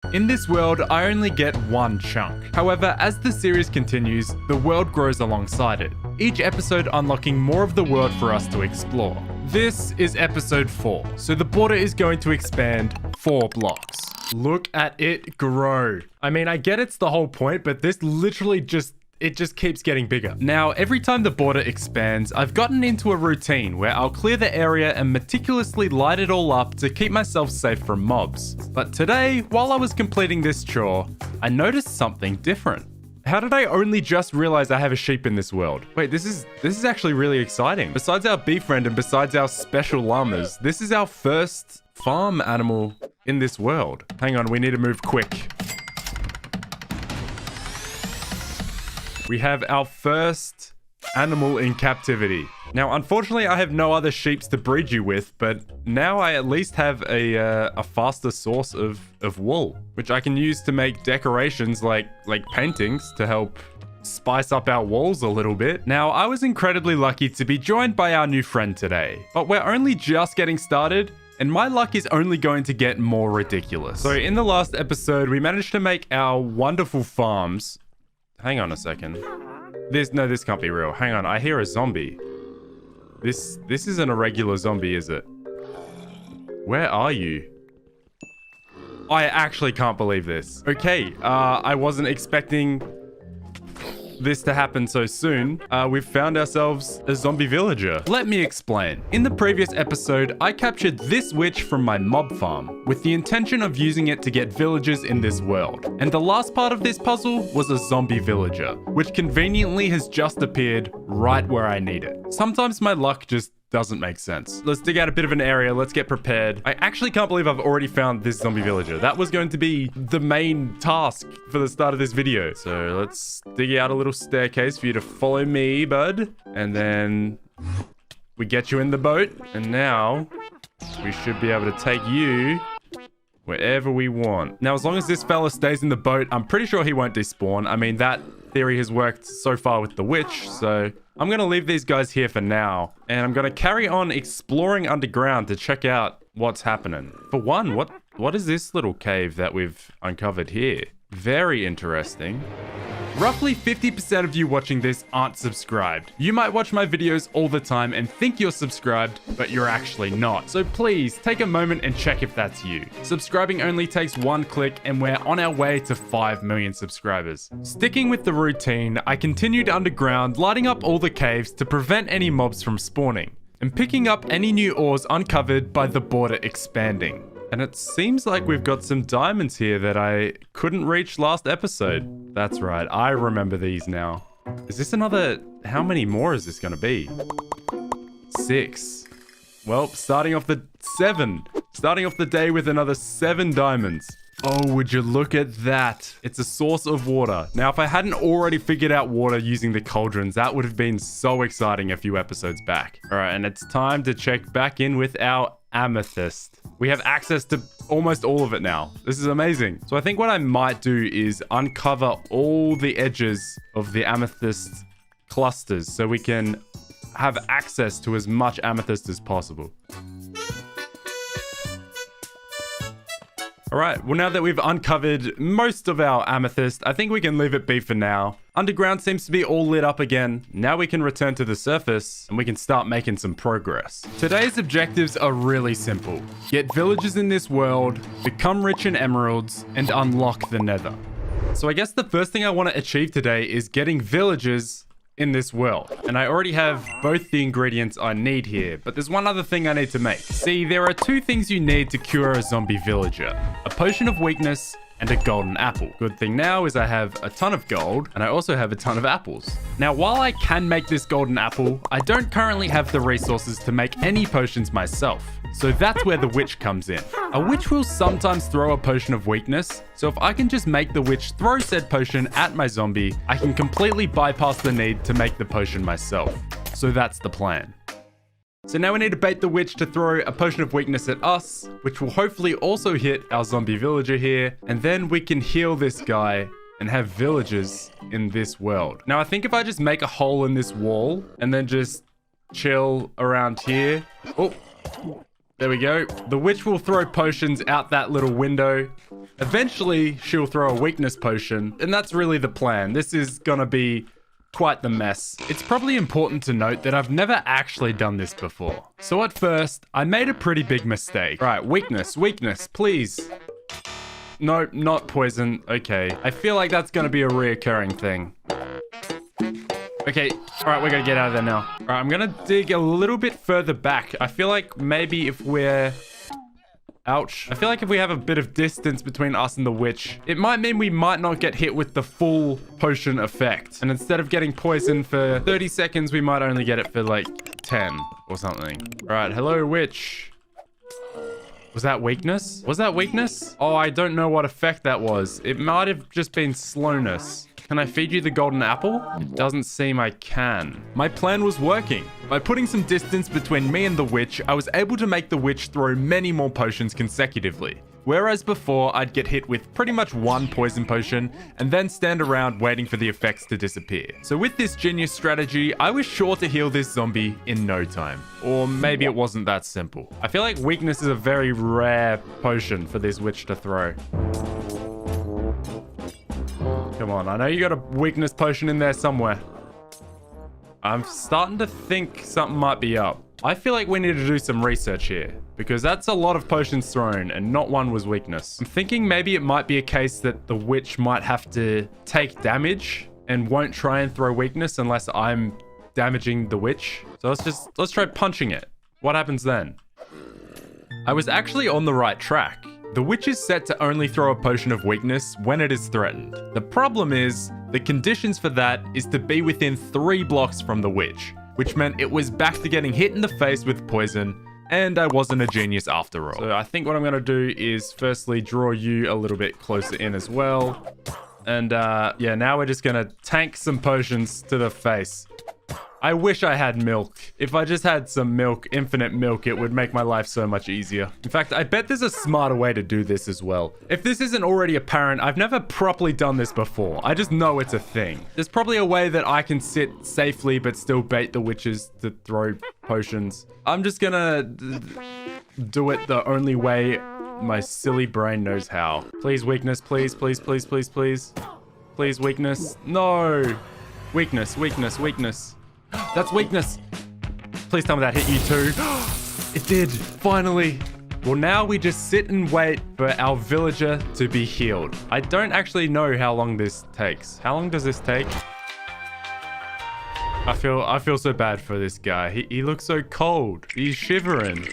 In this world, I only get one chunk. However, as the series continues, the world grows alongside it, each episode unlocking more of the world for us to explore. This is episode 4, so the border is going to expand 4 blocks. Look at it grow. I mean, I get it's the whole point, but this literally just keeps getting bigger. Now, every time the border expands, I've gotten into a routine where I'll clear the area and meticulously light it all up to keep myself safe from mobs. But today, while I was completing this chore, I noticed something different. How did I only just realize I have a sheep in this world? Wait, this is actually really exciting. Besides our bee friend and besides our special llamas, this is our first farm animal in this world. Hang on, we need to move quick. We have our first animal in captivity. Now, unfortunately, I have no other sheeps to breed you with, but now I at least have a faster source of wool, which I can use to make decorations like paintings to help spice up our walls a little bit. Now, I was incredibly lucky to be joined by our new friend today, but we're only just getting started, and my luck is only going to get more ridiculous. So in the last episode, we managed to make our wonderful farms. Hang on a second. This can't be real. Hang on, I hear a zombie. This isn't a regular zombie, is it? Where are you? I actually can't believe this. Okay, I wasn't expecting this to happen so soon. We've found ourselves a zombie villager. Let me explain. In the previous episode, I captured this witch from my mob farm with the intention of using it to get villagers in this world. And the last part of this puzzle was a zombie villager, which conveniently has just appeared right where I need it. Sometimes my luck just doesn't make sense. Let's dig out a bit of an area. Let's get prepared. I actually can't believe I've already found this zombie villager. That was going to be the main task for the start of this video. So let's dig out a little staircase for you to follow me, bud. And then we get you in the boat. And now we should be able to take you wherever we want. Now, as long as this fella stays in the boat, I'm pretty sure he won't despawn. I mean, that theory has worked so far with the witch, so I'm going to leave these guys here for now, and I'm going to carry on exploring underground to check out what's happening. For one, what is this little cave that we've uncovered here? Very interesting. Roughly 50% of you watching this aren't subscribed. You might watch my videos all the time and think you're subscribed, but you're actually not. So please take a moment and check if that's you. Subscribing only takes 1 click and we're on our way to 5 million subscribers. Sticking with the routine, I continued underground, lighting up all the caves to prevent any mobs from spawning, and picking up any new ores uncovered by the border expanding. And it seems like we've got some diamonds here that I couldn't reach last episode. That's right, I remember these now. Is this another... How many more is this gonna be? 6. Well, starting off the 7. Starting off the day with another 7 diamonds. Oh, would you look at that? It's a source of water. Now, if I hadn't already figured out water using the cauldrons, that would have been so exciting a few episodes back. All right, and it's time to check back in with our amethyst. We have access to almost all of it now. This is amazing. So I think what I might do is uncover all the edges of the amethyst clusters so we can have access to as much amethyst as possible. All right, well, now that we've uncovered most of our amethyst, I think we can leave it be for now. Underground seems to be all lit up again. Now we can return to the surface and we can start making some progress. Today's objectives are really simple. Get villagers in this world, become rich in emeralds, and unlock the nether. So I guess the first thing I want to achieve today is getting villagers in this world. And I already have both the ingredients I need here, but there's one other thing I need to make. See, there are 2 things you need to cure a zombie villager: a potion of weakness and a golden apple. Good thing now is I have a ton of gold and I also have a ton of apples. Now, while I can make this golden apple, I don't currently have the resources to make any potions myself. So that's where the witch comes in. A witch will sometimes throw a potion of weakness, so if I can just make the witch throw said potion at my zombie, I can completely bypass the need to make the potion myself. So that's the plan. So now we need to bait the witch to throw a potion of weakness at us, which will hopefully also hit our zombie villager here, and then we can heal this guy and have villagers in this world. Now I think if I just make a hole in this wall and then just chill around here. Oh. There we go. The witch will throw potions out that little window. Eventually, she'll throw a weakness potion, and that's really the plan. This is gonna be quite the mess. It's probably important to note that I've never actually done this before. So at first, I made a pretty big mistake. Right, weakness, please. No, not poison. Okay. I feel like that's gonna be a reoccurring thing. Okay, all right, we're gonna get out of there now. All right, I'm gonna dig a little bit further back. I feel like maybe if we're... Ouch. I feel like if we have a bit of distance between us and the witch, it might mean we might not get hit with the full potion effect. And instead of getting poisoned for 30 seconds, we might only get it for like 10 or something. All right, hello, witch. Was that weakness? Was that weakness? Oh, I don't know what effect that was. It might have just been slowness. Can I feed you the golden apple? It doesn't seem I can. My plan was working. By putting some distance between me and the witch, I was able to make the witch throw many more potions consecutively. Whereas before, I'd get hit with pretty much one poison potion and then stand around waiting for the effects to disappear. So with this genius strategy, I was sure to heal this zombie in no time. Or maybe it wasn't that simple. I feel like weakness is a very rare potion for this witch to throw. Come on, I know you got a weakness potion in there somewhere. I'm starting to think something might be up. I feel like we need to do some research here, because that's a lot of potions thrown and not one was weakness. I'm thinking maybe it might be a case that the witch might have to take damage and won't try and throw weakness unless I'm damaging the witch. So let's try punching it. What happens then? I was actually on the right track. The witch is set to only throw a potion of weakness when it is threatened. The problem is, the conditions for that is to be within 3 blocks from the witch, which meant it was back to getting hit in the face with poison, and I wasn't a genius after all. So I think what I'm gonna do is firstly draw you a little bit closer in as well. And yeah, now we're just gonna tank some potions to the face. I wish I had milk. If I just had some milk, infinite milk, it would make my life so much easier. In fact, I bet there's a smarter way to do this as well. If this isn't already apparent, I've never properly done this before. I just know it's a thing. There's probably a way that I can sit safely but still bait the witches to throw potions. I'm just gonna do it the only way my silly brain knows how. Please, weakness, please, please, please, please, please. Please, weakness. No. Weakness, weakness, weakness. That's weakness. Please tell me that hit you too. It did, finally. Well, now we just sit and wait for our villager to be healed. I don't actually know how long this takes. How long does this take? I feel so bad for this guy. He looks so cold. He's shivering.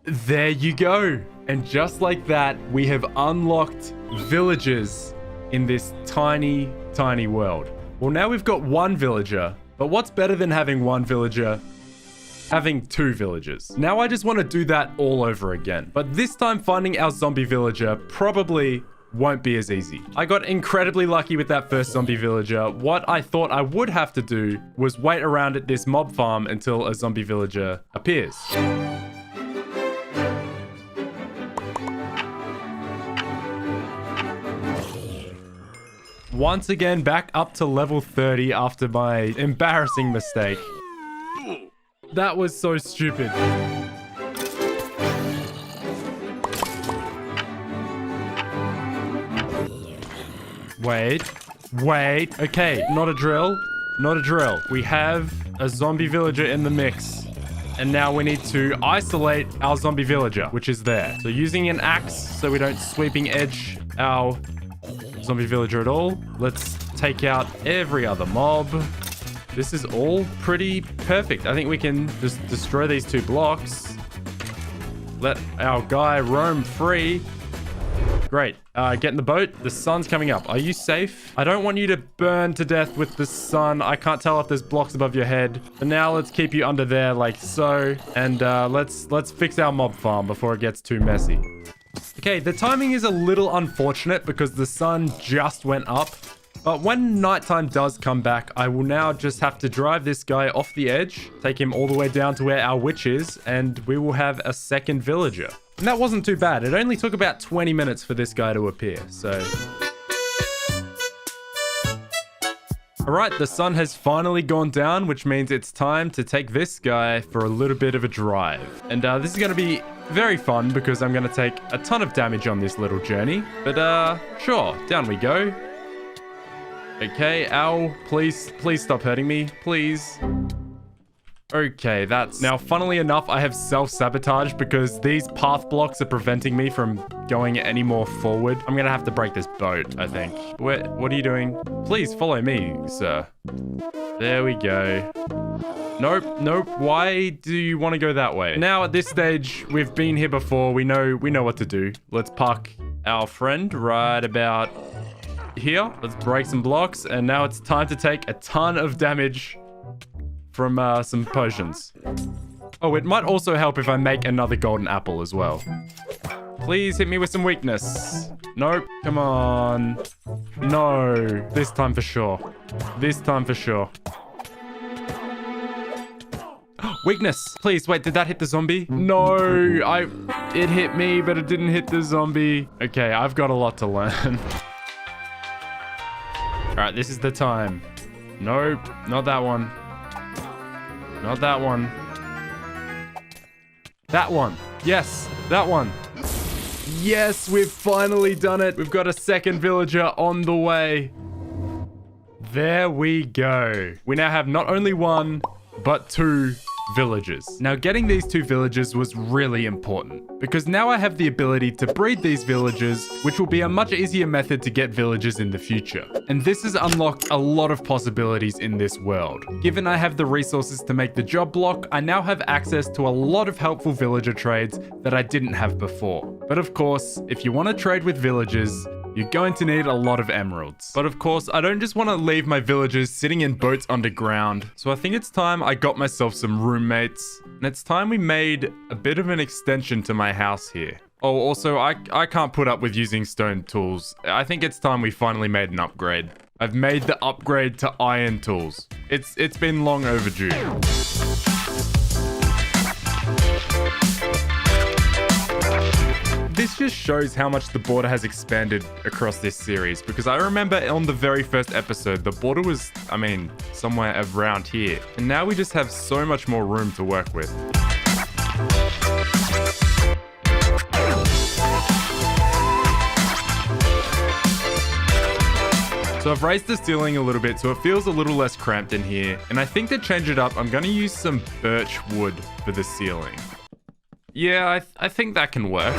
There you go. And just like that, we have unlocked villagers in this tiny, tiny world. Well, now we've got 1 villager, but what's better than having 1 villager? Having 2 villagers. Now I just want to do that all over again. But this time finding our zombie villager probably won't be as easy. I got incredibly lucky with that first zombie villager. What I thought I would have to do was wait around at this mob farm until a zombie villager appears. Once again, back up to level 30 after my embarrassing mistake. That was so stupid. Wait. Okay, not a drill. Not a drill. We have a zombie villager in the mix. And now we need to isolate our zombie villager, which is there. So using an axe so we don't sweeping edge our zombie villager at all. Let's take out every other mob. This is all pretty perfect. I think we can just destroy these 2 blocks. Let our guy roam free. Great. Get in the boat. The sun's coming up. Are you safe? I don't want you to burn to death with the sun. I can't tell if there's blocks above your head. But now let's keep you under there like so. And let's fix our mob farm before it gets too messy. Okay, the timing is a little unfortunate because the sun just went up. But when nighttime does come back, I will now just have to drive this guy off the edge, take him all the way down to where our witch is, and we will have a second villager. And that wasn't too bad. It only took about 20 minutes for this guy to appear, so... All right, the sun has finally gone down, which means it's time to take this guy for a little bit of a drive. And this is going to be very fun because I'm going to take a ton of damage on this little journey. But sure, down we go. Okay, ow, please stop hurting me, please. Okay, that's... Now, funnily enough, I have self-sabotage because these path blocks are preventing me from going any more forward. I'm gonna have to break this boat, I think. What are you doing? Please follow me, sir. There we go. Nope. Why do you want to go that way? Now, at this stage, we've been here before. We know what to do. Let's park our friend right about here. Let's break some blocks. And now it's time to take a ton of damage from some potions. Oh, it might also help if I make another golden apple as well. Please hit me with some weakness. Nope. Come on. No. This time for sure. This time for sure. Weakness. Please, wait, did that hit the zombie? No, it hit me, but it didn't hit the zombie. Okay, I've got a lot to learn. All right, this is the time. Nope, not that one. Not that one. That one. Yes, that one. Yes, we've finally done it. We've got a second villager on the way. There we go. We now have not only one, but two villagers. Now, getting these two villagers was really important because now I have the ability to breed these villagers, which will be a much easier method to get villagers in the future. And this has unlocked a lot of possibilities in this world. Given I have the resources to make the job block, I now have access to a lot of helpful villager trades that I didn't have before. But of course, if you want to trade with villagers, you're going to need a lot of emeralds. But of course, I don't just want to leave my villagers sitting in boats underground. So I think it's time I got myself some roommates. And it's time we made a bit of an extension to my house here. Oh, also, I can't put up with using stone tools. I think it's time we finally made an upgrade. I've made the upgrade to iron tools. It's been long overdue. This just shows how much the border has expanded across this series, because I remember on the very first episode, the border was, somewhere around here. And now we just have so much more room to work with. So I've raised the ceiling a little bit so it feels a little less cramped in here. And I think to change it up, I'm going to use some birch wood for the ceiling. Yeah, I think that can work.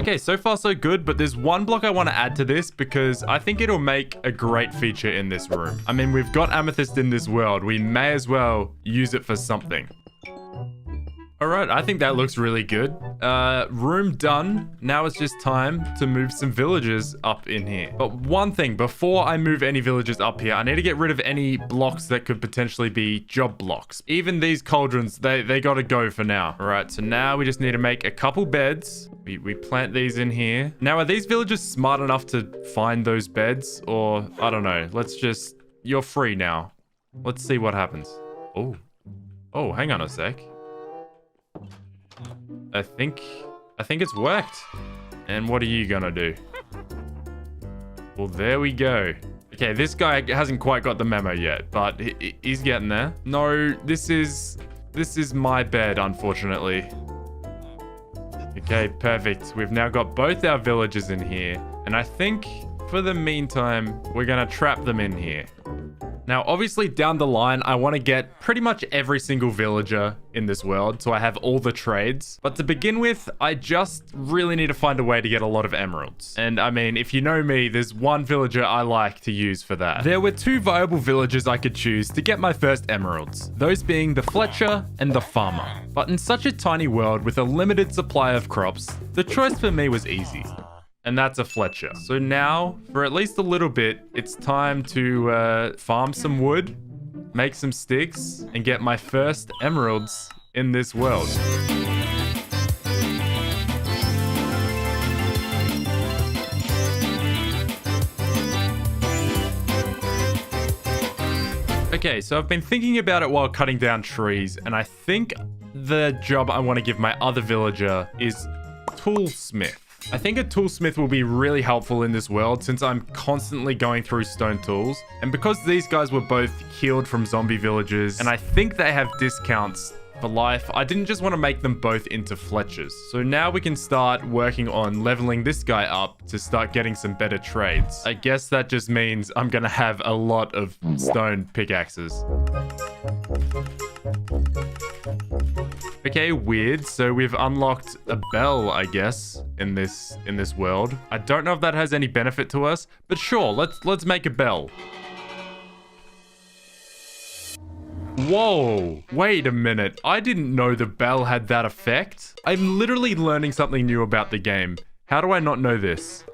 Okay, so far so good, but there's one block I want to add to this because I think it'll make a great feature in this room. We've got amethyst in this world. We may as well use it for something. All right, I think that looks really good. Room done. Now it's just time to move some villagers up in here. But one thing, before I move any villagers up here, I need to get rid of any blocks that could potentially be job blocks. Even these cauldrons, they gotta go for now. All right, so now we just need to make a couple beds. We plant these in here. Now, are these villagers smart enough to find those beds? Or, I don't know, you're free now. Let's see what happens. Oh, hang on a sec. I think it's worked. And what are you gonna do? Well, there we go. Okay, this guy hasn't quite got the memo yet, but he's getting there. No, this is my bed, unfortunately. Okay, perfect. We've now got both our villagers in here. And I think, for the meantime, we're gonna trap them in here. Now, obviously, down the line, I want to get pretty much every single villager in this world, so I have all the trades. But to begin with, I just really need to find a way to get a lot of emeralds. And if you know me, there's one villager I like to use for that. There were two viable villagers I could choose to get my first emeralds, those being the Fletcher and the Farmer. But in such a tiny world with a limited supply of crops, the choice for me was easy. And that's a Fletcher. So now, for at least a little bit, it's time to farm some wood, make some sticks, and get my first emeralds in this world. Okay, so I've been thinking about it while cutting down trees, and I think the job I want to give my other villager is toolsmith. I think a toolsmith will be really helpful in this world since I'm constantly going through stone tools. And because these guys were both healed from zombie villagers, and I think they have discounts for life, I didn't just want to make them both into Fletchers. So now we can start working on leveling this guy up to start getting some better trades. I guess that just means I'm gonna have a lot of stone pickaxes. Okay, weird. So we've unlocked a bell, I guess, in this world. I don't know if that has any benefit to us, but sure, let's make a bell. Whoa, wait a minute. I didn't know the bell had that effect. I'm literally learning something new about the game. How do I not know this?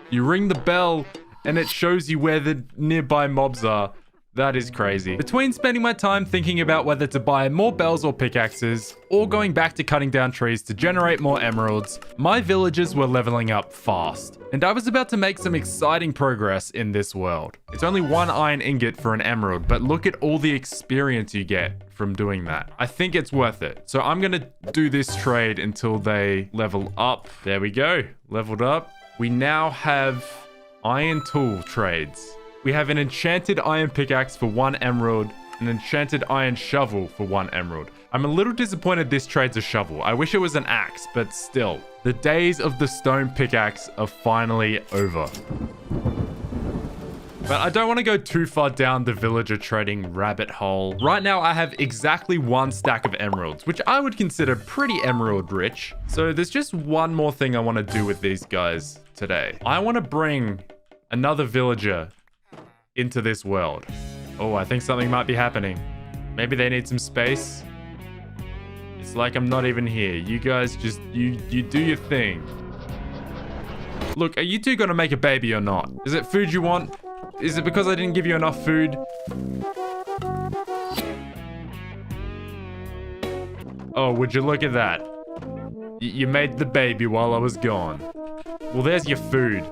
You ring the bell and it shows you where the nearby mobs are. That is crazy. Between spending my time thinking about whether to buy more bells or pickaxes, or going back to cutting down trees to generate more emeralds, my villagers were leveling up fast. And I was about to make some exciting progress in this world. It's only 1 iron ingot for an emerald, but look at all the experience you get from doing that. I think it's worth it. So I'm gonna do this trade until they level up. There we go, leveled up. We now have iron tool trades. We have an enchanted iron pickaxe for 1 emerald, an enchanted iron shovel for 1 emerald. I'm a little disappointed this trade's a shovel. I wish it was an axe, but still. The days of the stone pickaxe are finally over. But I don't want to go too far down the villager trading rabbit hole. Right now, I have exactly 1 stack of emeralds, which I would consider pretty emerald rich. So there's just one more thing I want to do with these guys today. I want to bring another villager into this world. Oh, I think something might be happening. Maybe they need some space. It's like I'm not even here. You guys just, you do your thing. Look, are you two gonna make a baby or not? Is it food you want? Is it because I didn't give you enough food? Oh, would you look at that? You made the baby while I was gone. Well, there's your food.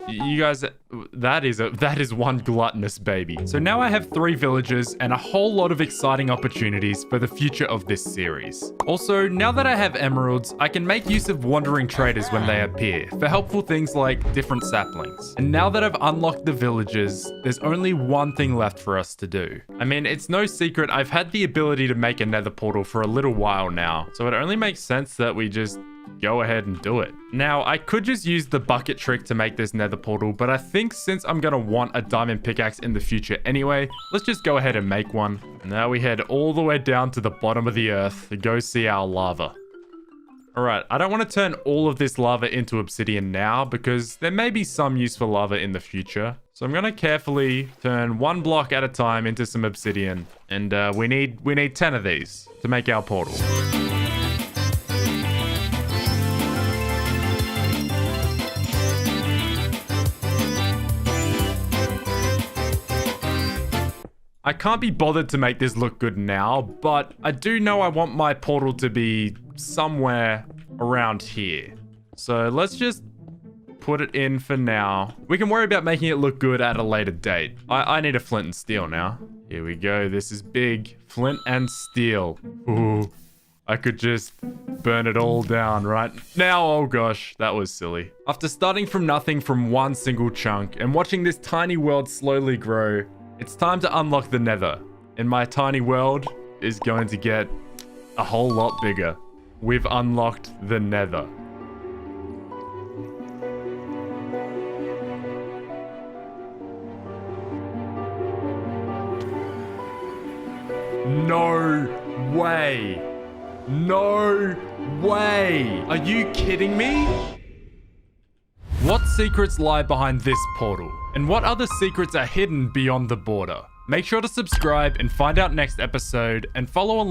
You guys, that is one gluttonous baby. So now I have 3 villagers and a whole lot of exciting opportunities for the future of this series. Also, now that I have emeralds, I can make use of wandering traders when they appear for helpful things like different saplings. And now that I've unlocked the villagers, there's only one thing left for us to do. I mean, it's no secret I've had the ability to make a nether portal for a little while now, so it only makes sense that we just go ahead and do it. Now, I could just use the bucket trick to make this nether portal, but I think since I'm gonna want a diamond pickaxe in the future anyway, let's just go ahead and make one. Now we head all the way down to the bottom of the earth to go see our lava. Alright, I don't want to turn all of this lava into obsidian now because there may be some use for lava in the future. So I'm gonna carefully turn 1 block at a time into some obsidian. And we need 10 of these to make our portal. I can't be bothered to make this look good now, but I do know I want my portal to be somewhere around here. So let's just put it in for now. We can worry about making it look good at a later date. I need a flint and steel now. Here we go. This is big. Flint and steel. Ooh, I could just burn it all down right now. Oh gosh, that was silly. After starting from nothing from 1 single chunk and watching this tiny world slowly grow, it's time to unlock the nether, and my tiny world is going to get a whole lot bigger. We've unlocked the nether. No way. No way. Are you kidding me? What secrets lie behind this portal? And what other secrets are hidden beyond the border? Make sure to subscribe and find out next episode, and follow along